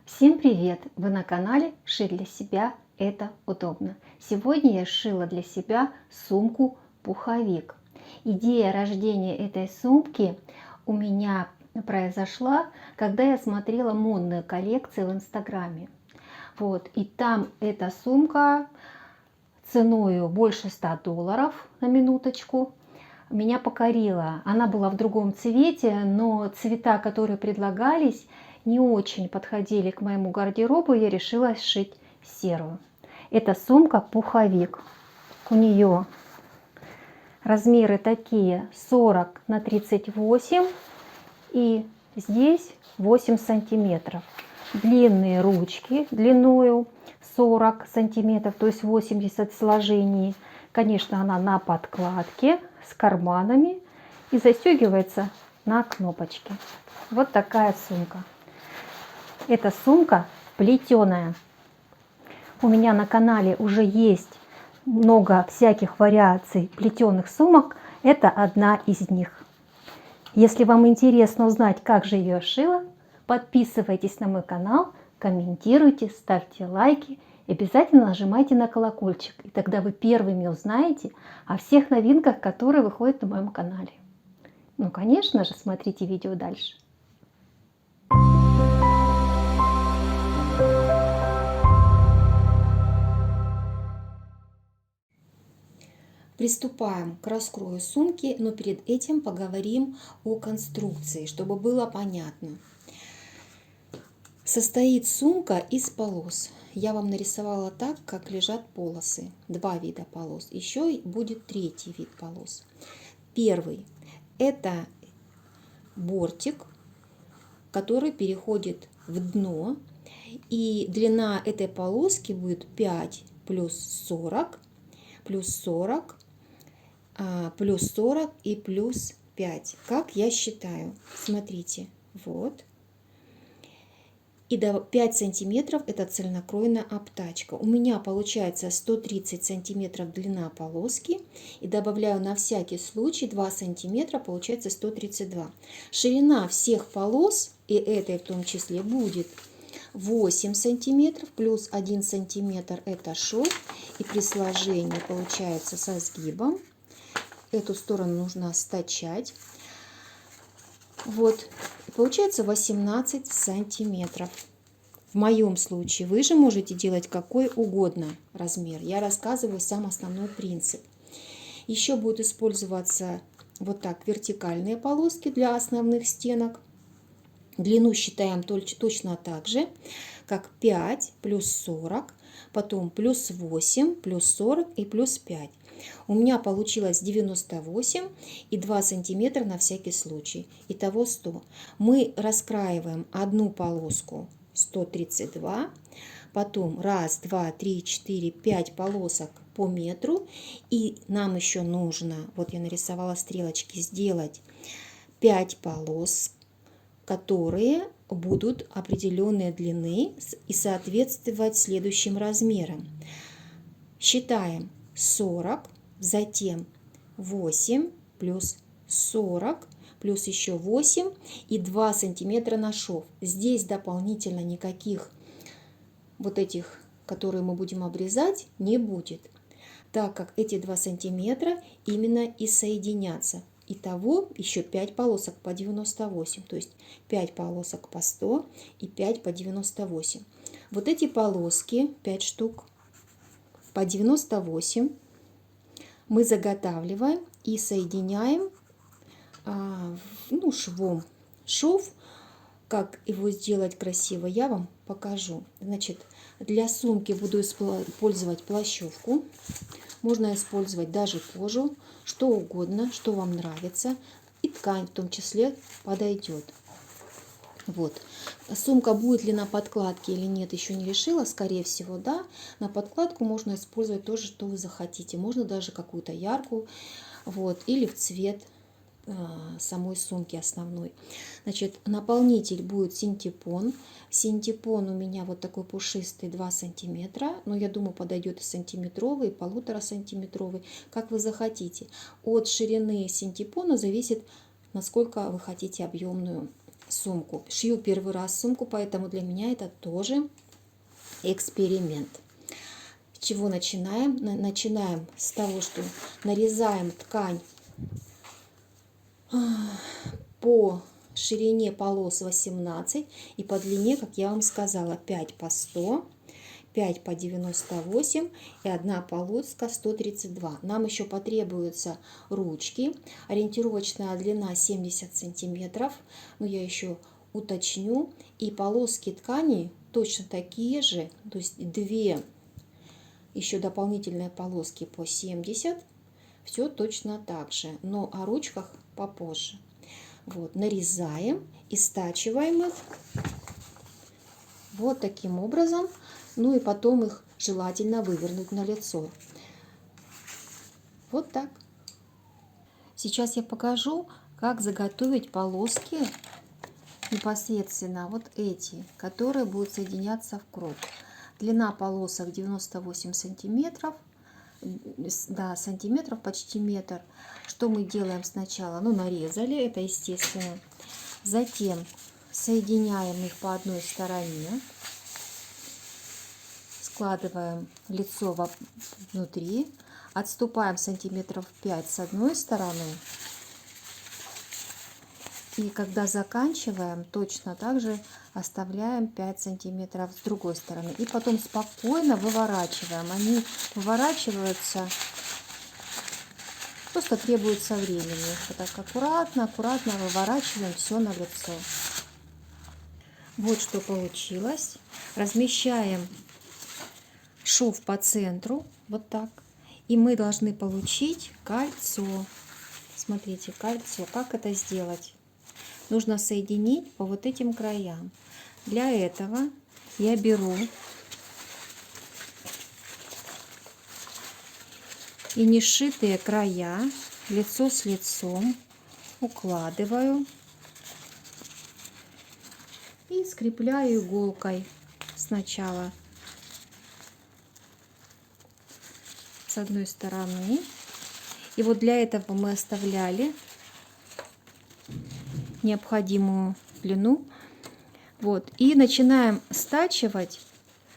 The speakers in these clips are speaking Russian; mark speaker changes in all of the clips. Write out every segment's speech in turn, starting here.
Speaker 1: Всем привет! Вы на канале «Шить для себя это удобно». Сегодня я сшила для себя сумку-пуховик. Идея рождения этой сумки у меня произошла, когда я смотрела модные коллекции в Инстаграме. И там эта сумка ценою больше $100, на минуточку, меня покорила. Она была в другом цвете, но цвета, которые предлагались, не очень подходили к моему гардеробу. Я решила сшить серую. Это сумка-пуховик. У нее размеры такие: 40 на 38 и здесь 8 сантиметров. Длинные ручки длиною 40 сантиметров, то есть 80 в сложении. Конечно, она на подкладке с карманами и застегивается на кнопочке. Вот такая сумка. Эта сумка плетеная. У меня на канале уже есть много всяких вариаций плетеных сумок. Это одна из них. Если вам интересно узнать, как же ее шила, подписывайтесь на мой канал, комментируйте, ставьте лайки и обязательно нажимайте на колокольчик. И тогда вы первыми узнаете о всех новинках, которые выходят на моем канале. Ну, конечно же, смотрите видео дальше.
Speaker 2: Приступаем к раскрою сумки, но перед этим поговорим о конструкции, чтобы было понятно. Состоит сумка из полос. Я вам нарисовала так, как лежат полосы. Два вида полос. Еще будет третий вид полос. Первый – это бортик, который переходит в дно. И длина этой полоски будет 5 плюс 40, плюс 40, плюс 40 и плюс 5. Как я считаю? Смотрите, вот. И до 5 сантиметров это цельнокроенная обтачка. У меня получается 130 сантиметров длина полоски. И добавляю на всякий случай 2 сантиметра, получается 132. Ширина всех полос, и этой в том числе, будет 8 сантиметров плюс 1 сантиметр это шов. И при сложении получается со сгибом. Эту сторону нужно стачать. Вот. Получается 18 сантиметров. В моем случае вы же можете делать какой угодно размер. Я рассказываю сам основной принцип. Еще будут использоваться вот так вертикальные полоски для основных стенок. Длину считаем точно так же, как 5 плюс 40, потом плюс 8, плюс 40 и плюс 5. У меня получилось 98 и 2 сантиметра на всякий случай. Итого 100. Мы раскраиваем одну полоску 132, потом 1, 2, 3, 4, 5 полосок по метру. И нам еще нужно, вот я нарисовала стрелочки, сделать 5 полос, которые будут определенной длины и соответствовать следующим размерам. Считаем 40, затем 8 плюс 40 плюс еще 8 и 2 сантиметра на шов. Здесь дополнительно никаких вот этих, которые мы будем обрезать, не будет, так как эти 2 сантиметра именно и соединятся. Итого еще 5 полосок по 98, то есть 5 полосок по 100 и 5 по 98. Вот эти полоски, 5 штук по 98, мы заготавливаем и соединяем швом. Шов, как его сделать красиво, я вам покажу. Значит, для сумки буду использовать плащевку. Можно использовать даже кожу, что угодно, что вам нравится. И ткань в том числе подойдет. Вот. Сумка будет ли на подкладке или нет, еще не решила. Скорее всего, да. На подкладку можно использовать то же, что вы захотите. Можно даже какую-то яркую, вот, или в цвет самой сумки основной. Значит, наполнитель будет синтепон. Синтепон у меня вот такой пушистый, 2 сантиметра. Но я думаю, подойдет и сантиметровый, и 1,5 сантиметровый, как вы захотите. От ширины синтепона зависит, насколько вы хотите объемную сумку. Шью первый раз сумку, поэтому для меня это тоже эксперимент. С чего начинаем? Начинаем с того, что нарезаем ткань по ширине полос 18 и по длине, как я вам сказала, 5 по 100, 5 по 98 и одна полоска 132. Нам еще потребуются ручки. Ориентировочная длина 70 сантиметров, но я еще уточню. И полоски ткани точно такие же, то есть 2 еще дополнительные полоски по 70. Все точно так же, но о ручках попозже. Вот, нарезаем и стачиваем их вот таким образом. Ну и потом их желательно вывернуть на лицо. Вот так. Сейчас я покажу, как заготовить полоски непосредственно вот эти, которые будут соединяться в круг. Длина полосок 98 сантиметров. Да, сантиметров, почти метр. Что мы делаем сначала? Ну, нарезали, это естественно. Затем соединяем их по одной стороне. Складываем лицо внутри. Отступаем сантиметров 5 с одной стороны. И когда заканчиваем, точно так же оставляем 5 сантиметров с другой стороны. И потом спокойно выворачиваем. Они выворачиваются, просто требуется времени. Вот так аккуратно выворачиваем все на лицо. Вот что получилось. Размещаем шов по центру, вот так. И мы должны получить кольцо. Смотрите, кольцо. Как это сделать? Нужно соединить по вот этим краям. Для этого я беру и несшитые края лицо с лицом укладываю и скрепляю иголкой сначала с одной стороны. И вот для этого мы оставляли необходимую длину. Вот. И начинаем стачивать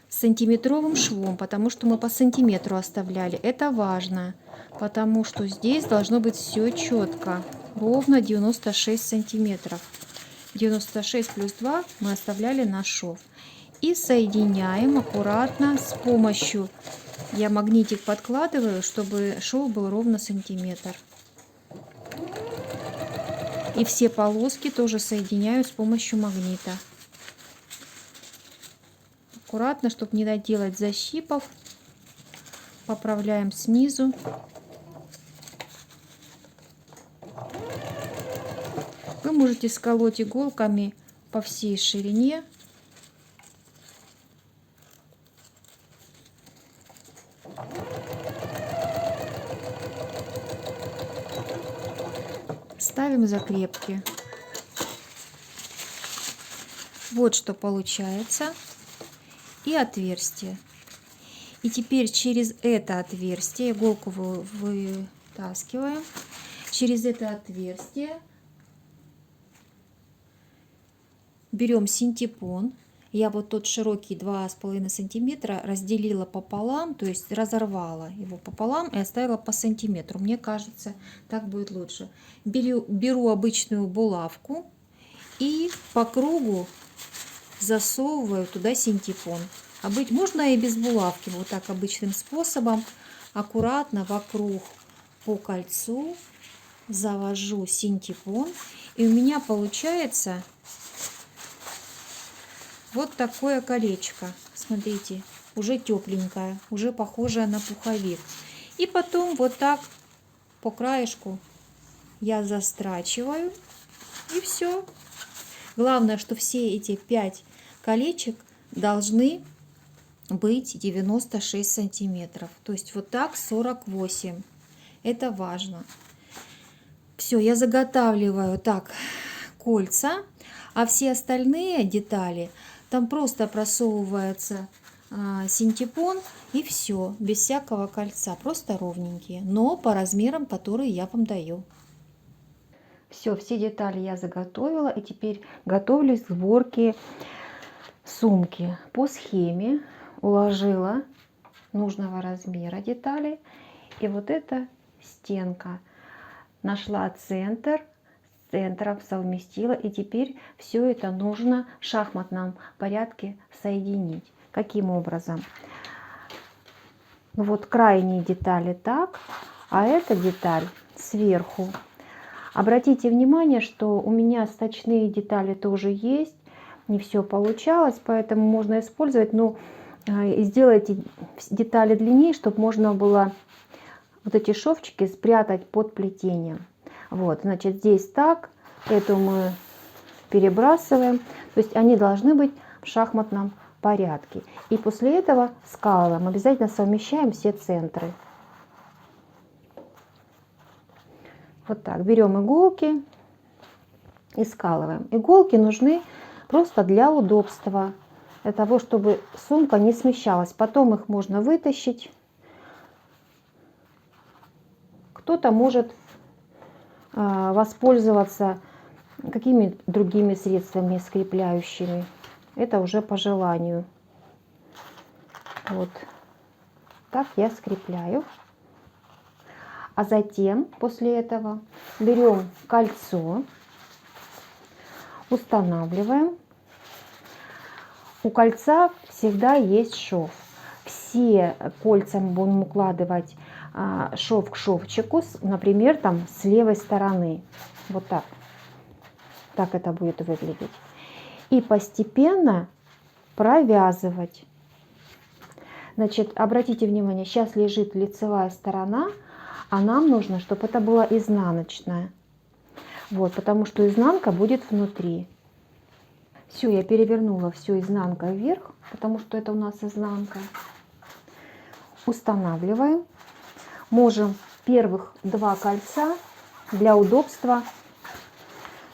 Speaker 2: сантиметровым швом, потому что мы по сантиметру оставляли. Это важно, потому что здесь должно быть все четко. Ровно 96 сантиметров. 96 плюс 2 мы оставляли на шов. И соединяем аккуратно с помощью, я магнитик подкладываю, чтобы шов был ровно сантиметр. И все полоски тоже соединяю с помощью магнита. Аккуратно, чтобы не доделать защипов. Поправляем снизу. Вы можете сколоть иголками по всей ширине. Ставим закрепки. Вот что получается. И отверстие. И теперь через это отверстие иголку вытаскиваем. Через это отверстие берем синтепон. Я вот тот широкий 2,5 сантиметра разделила пополам, то есть разорвала его пополам и оставила по сантиметру. Мне кажется, так будет лучше. Беру обычную булавку и по кругу засовываю туда синтепон. Можно и без булавки, вот так обычным способом. Аккуратно вокруг по кольцу завожу синтепон. И у меня получается вот такое колечко. Смотрите, уже тепленькое, уже похожее на пуховик. И потом вот так по краешку я застрачиваю. И все. Главное, что все эти 5 колечек должны быть 96 сантиметров. То есть вот так 48. Это важно. Все, я заготавливаю так кольца, а все остальные детали там просто просовывается синтепон и все, без всякого кольца, просто ровненькие, но по размерам, которые я вам даю.
Speaker 1: Все детали я заготовила, и теперь готовлюсь к сборке сумки. По схеме уложила нужного размера детали. И вот эта стенка. Нашла центр, с центром совместила. И теперь все это нужно в шахматном порядке соединить. Каким образом? Вот крайние детали так, а эта деталь сверху. Обратите внимание, что у меня сточные детали тоже есть. Не все получалось, поэтому можно использовать. Но сделайте детали длиннее, чтобы можно было вот эти шовчики спрятать под плетением. Вот, значит, здесь так. Эту мы перебрасываем. То есть они должны быть в шахматном порядке. И после этого скалываем. Обязательно совмещаем все центры. Вот так. Берем иголки и скалываем. Иголки нужны просто для удобства. Для того, чтобы сумка не смещалась. Потом их можно вытащить. Кто-то может воспользоваться какими другими средствами скрепляющими. Это уже по желанию. Вот так я скрепляю. А затем, после этого, берем кольцо, устанавливаем. У кольца всегда есть шов. Все кольца мы будем укладывать шов к шовчику, например, там с левой стороны. Вот так. Так это будет выглядеть. И постепенно провязывать. Значит, обратите внимание, сейчас лежит лицевая сторона, а нам нужно, чтобы это была изнаночная. Вот, потому что изнанка будет внутри. Все, я перевернула все изнанкой вверх, потому что это у нас изнанка. Устанавливаем. Можем первых два кольца для удобства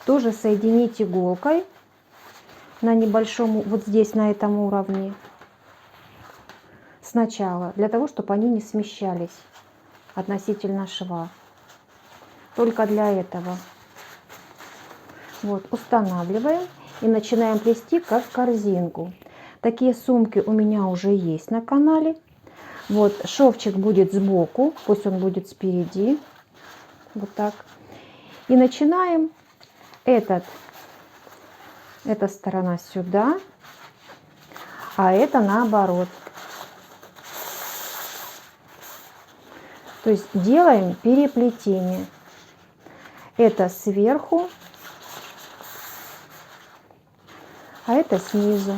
Speaker 1: тоже соединить иголкой на небольшом, вот здесь на этом уровне. Сначала, для того, чтобы они не смещались относительно шва. Только для этого. Вот, устанавливаем и начинаем плести как корзинку. Такие сумки у меня уже есть на канале. Вот, шовчик будет сбоку, пусть он будет спереди. Вот так. И начинаем эта сторона сюда, а это наоборот. То есть делаем переплетение. Это сверху, а это снизу.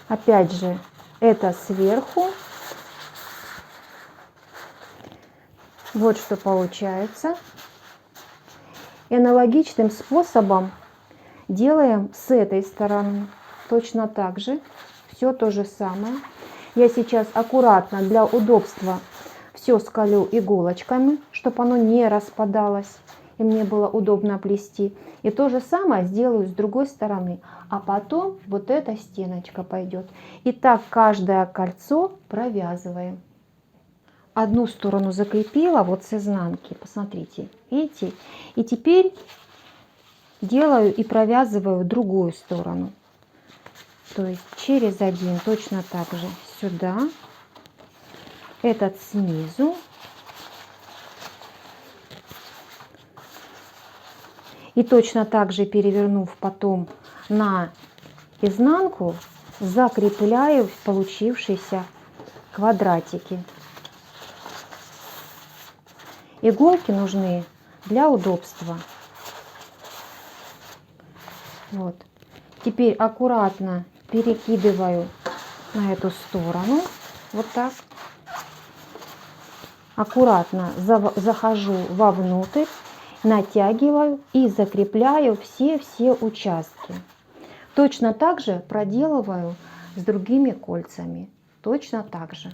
Speaker 1: Опять же, это сверху. Вот что получается. И аналогичным способом делаем с этой стороны. Точно так же. Все то же самое. Я сейчас аккуратно для удобства все скалю иголочками, чтобы оно не распадалось и мне было удобно плести. И то же самое сделаю с другой стороны. А потом вот эта стеночка пойдет. И так каждое кольцо провязываем. Одну сторону закрепила вот с изнанки. Посмотрите, видите? И теперь делаю и провязываю другую сторону. То есть через один точно так же сюда. Этот снизу. И точно так же, перевернув потом на изнанку, закрепляю получившиеся квадратики. Иголки нужны для удобства. Вот. Теперь аккуратно перекидываю на эту сторону. Вот так. Аккуратно захожу вовнутрь, натягиваю и закрепляю все участки. Точно так же проделываю с другими кольцами. Точно так же.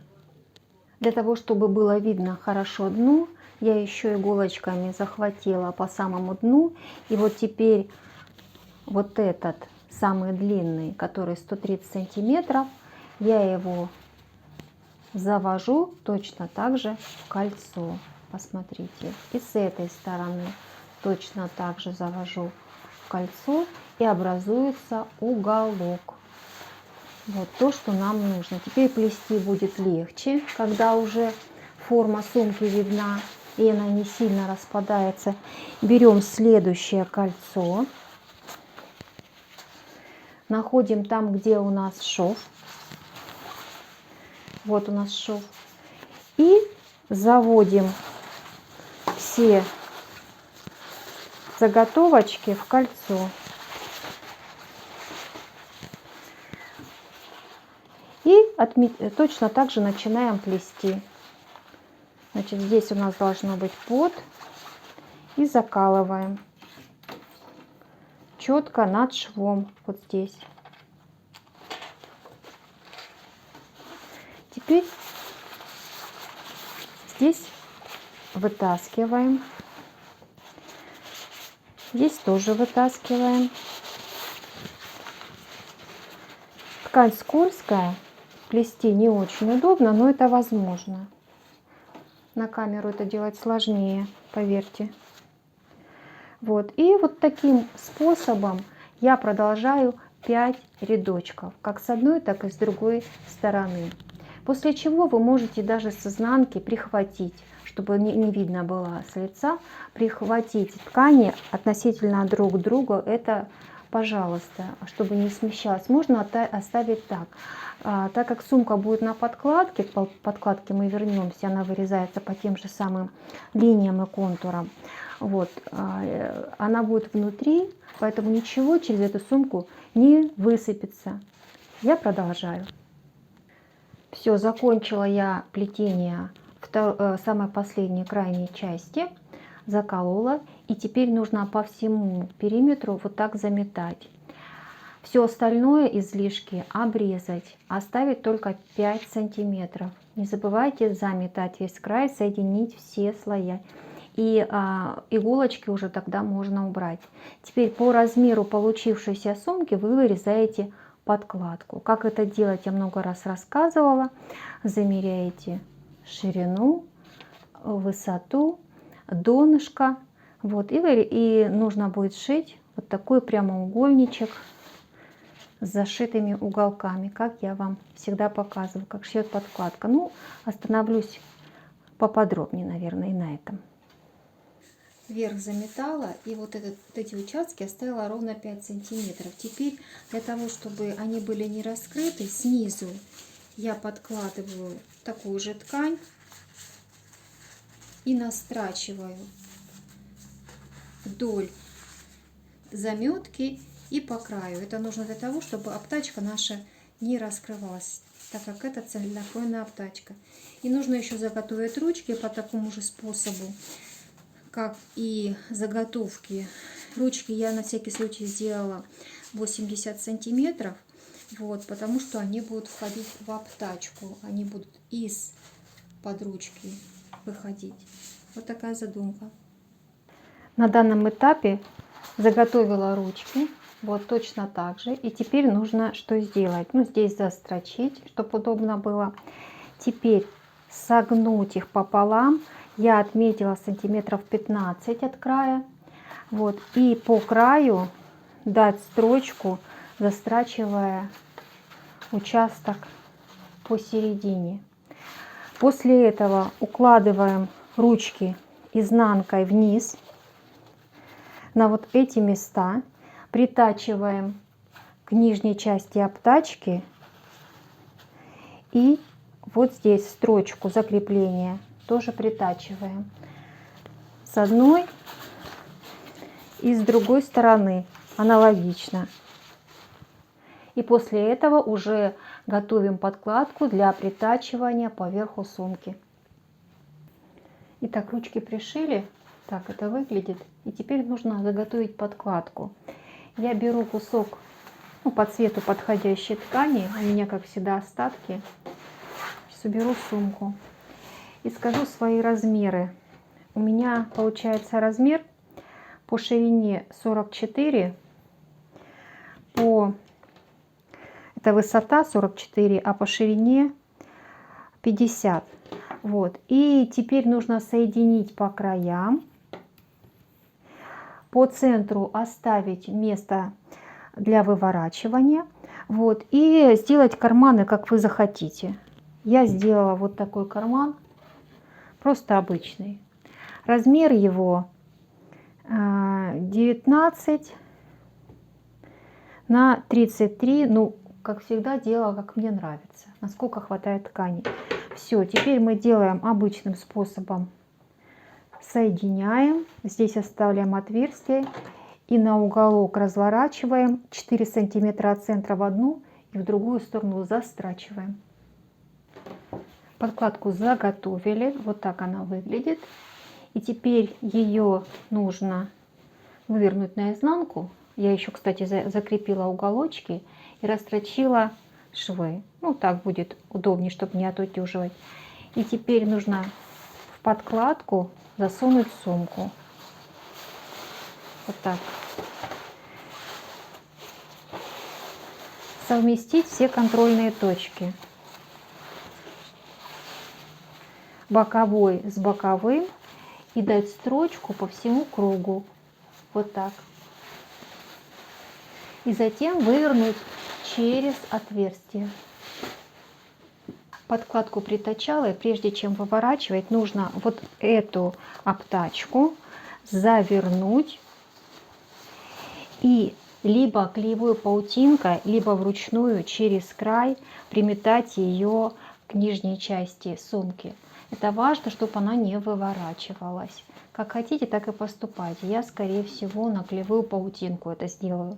Speaker 1: Для того, чтобы было видно хорошо дно, я еще иголочками захватила по самому дну. И вот теперь вот этот самый длинный, который 130 сантиметров, я его завожу точно так же в кольцо. Посмотрите. И с этой стороны точно так же завожу в кольцо, и образуется уголок. Вот то, что нам нужно. Теперь плести будет легче, когда уже форма сумки видна и она не сильно распадается. Берем следующее кольцо, находим там, где у нас шов. Вот у нас шов. И заводим все заготовочки в кольцо. И точно так же начинаем плести. Значит, здесь у нас должно быть под. И закалываем четко над швом. Вот здесь. Теперь здесь вытаскиваем. Здесь тоже вытаскиваем. Ткань скользкая, плести не очень удобно, но это возможно. На камеру это делать сложнее, поверьте. Вот. И вот таким способом я продолжаю 5 рядочков, как с одной, так и с другой стороны. После чего вы можете даже с изнанки прихватить, чтобы не видно было с лица, прихватить ткани относительно друг друга. Это, пожалуйста, чтобы не смещалось. Можно оставить так. Так как сумка будет на подкладке, к подкладке мы вернемся, она вырезается по тем же самым линиям и контурам. Вот, она будет внутри, поэтому ничего через эту сумку не высыпется. Я продолжаю. Все, закончила я плетение самой последней крайней части, заколола, и теперь нужно по всему периметру вот так заметать. Все остальное излишки обрезать, оставить только 5 сантиметров. Не забывайте заметать весь край, соединить все слоя. И иголочки уже тогда можно убрать. Теперь по размеру получившейся сумки вы вырезаете подкладку. Как это делать, я много раз рассказывала. Замеряете ширину, высоту, донышко. Вот, и нужно будет сшить вот такой прямоугольничек с зашитыми уголками, как я вам всегда показываю, как шьет подкладка. Ну, остановлюсь поподробнее, наверное, и на этом. Вверх заметала, и вот эти участки оставила ровно 5 сантиметров. Теперь для того, чтобы они были не раскрыты, снизу я подкладываю такую же ткань и настрачиваю вдоль заметки и по краю. Это нужно для того, чтобы обтачка наша не раскрывалась, так как это цельнослойная обтачка. И нужно еще заготовить ручки по такому же способу, как и заготовки. Ручки я на всякий случай сделала 80 сантиметров, вот, потому что они будут входить в обтачку, они будут из-под ручки выходить. Вот такая задумка. На данном этапе заготовила ручки, вот точно так же. И теперь нужно что сделать? Ну, здесь застрочить, чтобы удобно было. Теперь согнуть их пополам. Я отметила сантиметров 15 от края. Вот. И по краю дать строчку, застрачивая участок посередине. После этого укладываем ручки изнанкой вниз на вот эти места. Притачиваем к нижней части обтачки. И вот здесь строчку закрепления тоже притачиваем с одной и с другой стороны аналогично. И после этого уже готовим подкладку для притачивания по верху сумки. Итак, ручки пришили. Так это выглядит. И теперь нужно заготовить подкладку. Я беру кусок, ну, по цвету подходящей ткани. У меня, как всегда, остатки. Сейчас уберу сумку. И скажу свои размеры. У меня получается размер по ширине 44, это высота 44, а по ширине 50. Вот. И теперь нужно соединить по краям. По центру оставить место для выворачивания. Вот. И сделать карманы, как вы захотите. Я сделала вот такой карман. Просто обычный. Размер его 19 на 33. Ну, как всегда, делала, как мне нравится. Насколько хватает ткани. Все, теперь мы делаем обычным способом. Соединяем. Здесь оставляем отверстие. И на уголок разворачиваем. 4 сантиметра от центра в одну и в другую сторону застрачиваем. Подкладку заготовили. Вот так она выглядит. И теперь ее нужно вывернуть наизнанку. Я еще, кстати, закрепила уголочки и растрочила швы. Ну, так будет удобнее, чтобы не отутюживать. И теперь нужно в подкладку засунуть сумку. Вот так. Совместить все контрольные точки. Боковой с боковым. И дать строчку по всему кругу. Вот так. И затем вывернуть через отверстие. Подкладку притачала, и прежде чем выворачивать, нужно вот эту обтачку завернуть и либо клеевой паутинкой, либо вручную через край приметать ее к нижней части сумки. Это важно, чтобы она не выворачивалась. Как хотите, так и поступайте. Я, скорее всего, на клеевую паутинку это сделаю.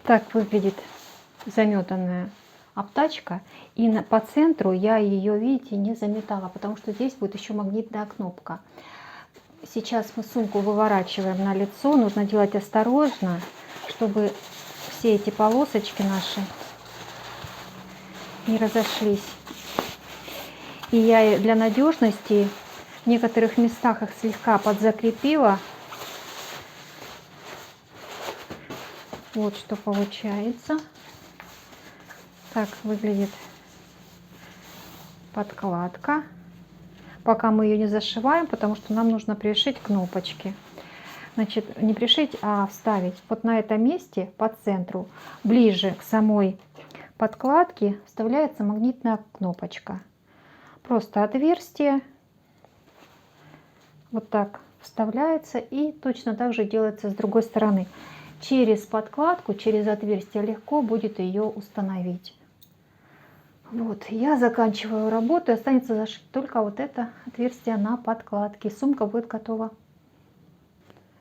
Speaker 1: Так выглядит заметанная обтачка. И по центру я ее, видите, не заметала, потому что здесь будет еще магнитная кнопка. Сейчас мы сумку выворачиваем на лицо. Нужно делать осторожно, чтобы все эти полосочки наши не разошлись. И я для надежности в некоторых местах их слегка подзакрепила. Вот что получается. Так выглядит подкладка. Пока мы ее не зашиваем, потому что нам нужно пришить кнопочки. Значит, не пришить, а вставить. Вот на этом месте по центру, ближе к самой подкладке, вставляется магнитная кнопочка. Просто отверстие. Вот так вставляется. И точно так же делается с другой стороны. Через подкладку, через отверстие легко будет ее установить. Вот, я заканчиваю работу. Останется зашить только вот это отверстие на подкладке. Сумка будет готова.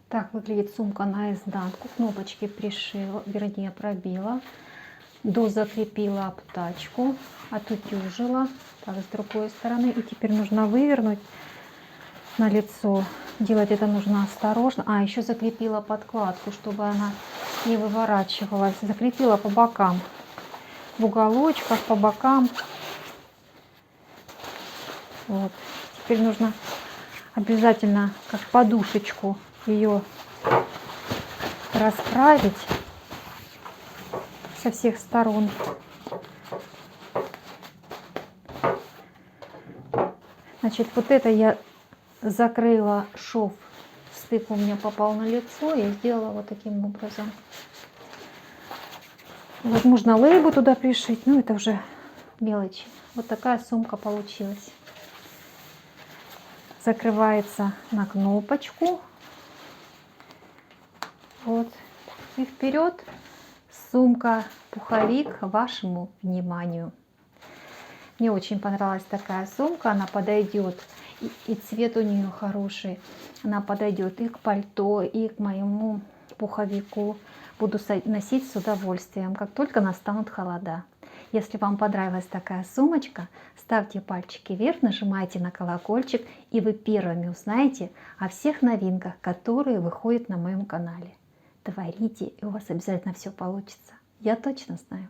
Speaker 1: Так выглядит сумка наизнанку. Кнопочки пришила, вернее пробила. Дозакрепила обтачку. Отутюжила. Так, с другой стороны. И теперь нужно вывернуть на лицо. Делать это нужно осторожно. А, еще закрепила подкладку, чтобы она не выворачивалась. Закрепила по бокам. В уголочках, по бокам. Вот. Теперь нужно обязательно, как подушечку, ее расправить со всех сторон. Значит, вот это я закрыла шов. Стык у меня попал на лицо. Я сделала вот таким образом. Возможно, лейбу туда пришить. Но это уже мелочи. Вот такая сумка получилась. Закрывается на кнопочку. Вот. И вперед. Сумка-пуховик вашему вниманию. Мне очень понравилась такая сумка. Она подойдет. И цвет у нее хороший. Она подойдет и к пальто, и к моему пуховику. Буду носить с удовольствием, как только настанут холода. Если вам понравилась такая сумочка, ставьте пальчики вверх, нажимайте на колокольчик, и вы первыми узнаете о всех новинках, которые выходят на моем канале. Творите, и у вас обязательно все получится. Я точно знаю.